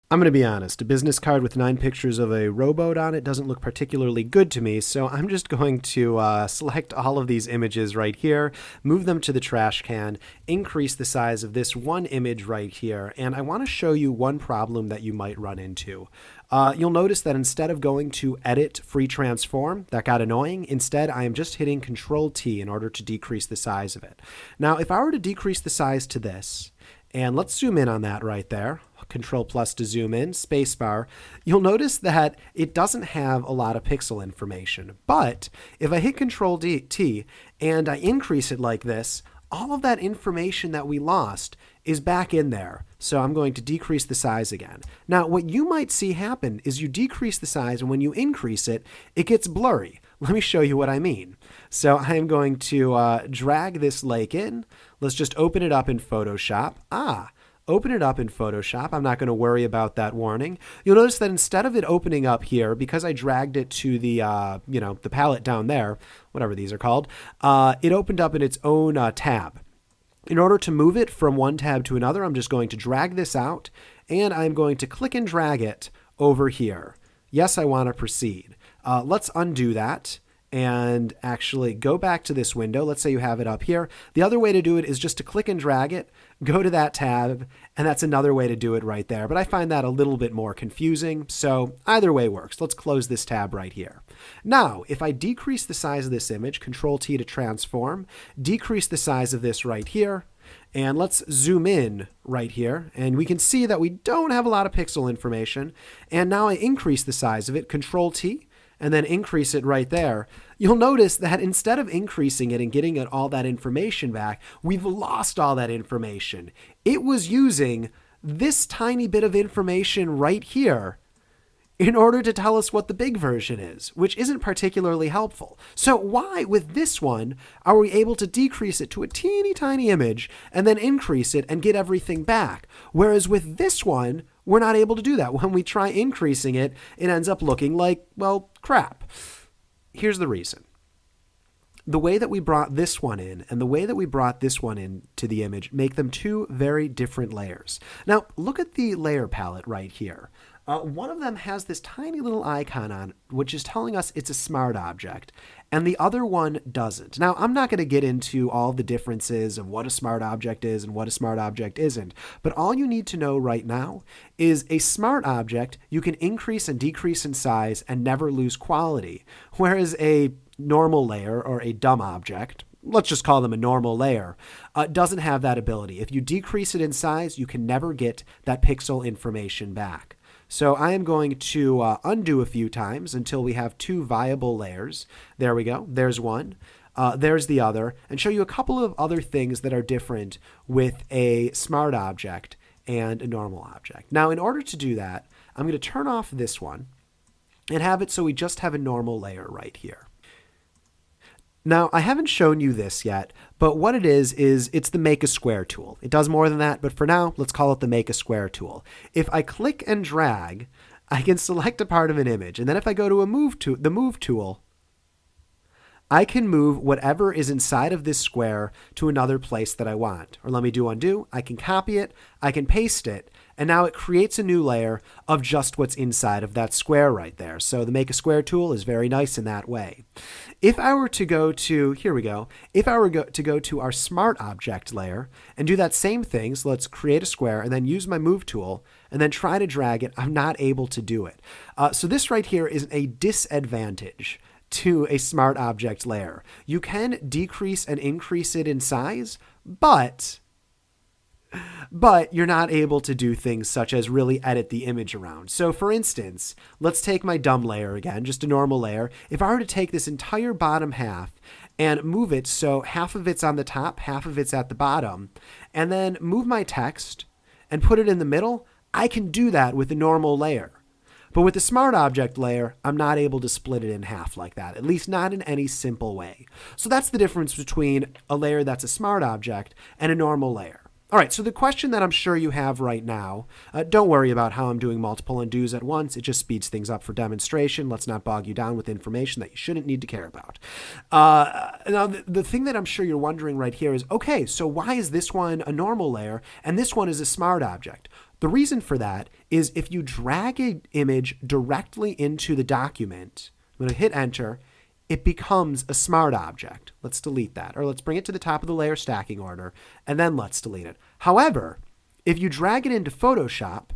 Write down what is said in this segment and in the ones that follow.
I'm going to be honest, a business card with 9 pictures of a rowboat on it doesn't look particularly good to me, so I'm just going to select all of these images right here, move them to the trash can, increase the size of this one image right here, and I want to show you one problem that you might run into. You'll notice that instead of going to Edit Free Transform, that got annoying. Instead, I am just hitting Control T in order to decrease the size of it. Now, if I were to decrease the size to this, and let's zoom in on that right there. Control plus to zoom in, spacebar. You'll notice that it doesn't have a lot of pixel information. But if I hit Control T and I increase it like this, all of that information that we lost is back in there. So I'm going to decrease the size again. Now, what you might see happen is you decrease the size, and when you increase it, it gets blurry. Let me show you what I mean. So I'm going to drag this lake in. Let's just open it up in Photoshop. Open it up in Photoshop. I'm not going to worry about that warning. You'll notice that instead of it opening up here, because I dragged it to the, the palette down there, whatever these are called, it opened up in its own tab. In order to move it from one tab to another, I'm just going to drag this out, and I'm going to click and drag it over here. Yes, I want to proceed. Let's undo that and actually go back to this window. Let's say you have it up here. The other way to do it is just to click and drag it, go to that tab, and that's another way to do it right there. But I find that a little bit more confusing, so either way works. Let's close this tab right here. Now, if I decrease the size of this image, Control T to transform, decrease the size of this right here, and let's zoom in right here, and we can see that we don't have a lot of pixel information. And now I increase the size of it, Control T, and then increase it right there. You'll notice that instead of increasing it and getting it all that information back, we've lost all that information. It was using this tiny bit of information right here in order to tell us what the big version is, which isn't particularly helpful. So why, with this one, are we able to decrease it to a teeny tiny image and then increase it and get everything back? Whereas with this one, we're not able to do that. When we try increasing it, it ends up looking like, well, crap. Here's the reason. The way that we brought this one in and the way that we brought this one in to the image make them two very different layers. Now, look at the layer palette right here. One of them has this tiny little icon on, which is telling us it's a smart object, and the other one doesn't. Now, I'm not going to get into all the differences of what a smart object is and what a smart object isn't, but all you need to know right now is a smart object you can increase and decrease in size and never lose quality, whereas a normal layer or a dumb object, let's just call them a normal layer, doesn't have that ability. If you decrease it in size, you can never get that pixel information back. So I am going to undo a few times until we have two viable layers. There we go. There's one. There's the other. And show you a couple of other things that are different with a smart object and a normal object. Now, in order to do that, I'm going to turn off this one and have it so we just have a normal layer right here. Now, I haven't shown you this yet, but what it is it's the Make a Square tool. It does more than that, but for now, let's call it the Make a Square tool. If I click and drag, I can select a part of an image, and then if I go to the Move tool, I can move whatever is inside of this square to another place that I want. Or let me do undo. I can copy it, I can paste it, and now it creates a new layer of just what's inside of that square right there. So the Make a Square tool is very nice in that way. If I were to go to, here we go, if I were to go to our Smart Object layer and do that same thing, so let's create a square and then use my Move tool and then try to drag it, I'm not able to do it. So this right here is a disadvantage to a smart object layer. You can decrease and increase it in size, but you're not able to do things such as really edit the image around. So for instance, let's take my dumb layer again, just a normal layer. If I were to take this entire bottom half and move it so half of it's on the top, half of it's at the bottom, and then move my text and put it in the middle, I can do that with a normal layer. But with the Smart Object layer, I'm not able to split it in half like that, at least not in any simple way. So that's the difference between a layer that's a Smart Object and a normal layer. All right, so the question that I'm sure you have right now, don't worry about how I'm doing multiple undos at once. It just speeds things up for demonstration. Let's not bog you down with information that you shouldn't need to care about. Now, the thing that I'm sure you're wondering right here is, okay, so why is this one a normal layer and this one is a smart object? The reason for that is if you drag an image directly into the document, I'm going to hit enter, it becomes a smart object. Let's delete that. Or let's bring it to the top of the layer stacking order, and then let's delete it. However, if you drag it into Photoshop,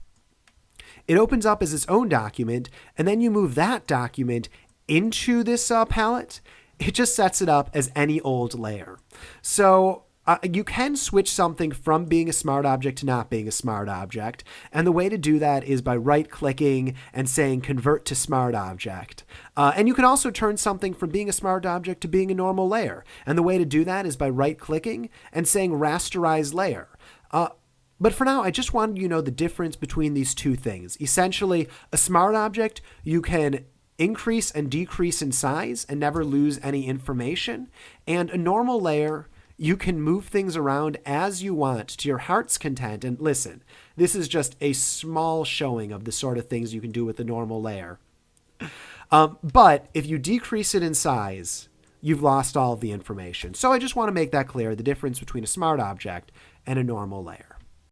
it opens up as its own document, and then you move that document into this palette, it just sets it up as any old layer. So you can switch something from being a smart object to not being a smart object. And the way to do that is by right-clicking and saying convert to smart object. And you can also turn something from being a smart object to being a normal layer. And the way to do that is by right-clicking and saying rasterize layer. But for now, I just wanted you to know the difference between these two things. Essentially, a smart object, you can increase and decrease in size and never lose any information. And a normal layer, you can move things around as you want to your heart's content. And listen, this is just a small showing of the sort of things you can do with the normal layer. But if you decrease it in size, you've lost all of the information. So I just want to make that clear, the difference between a smart object and a normal layer.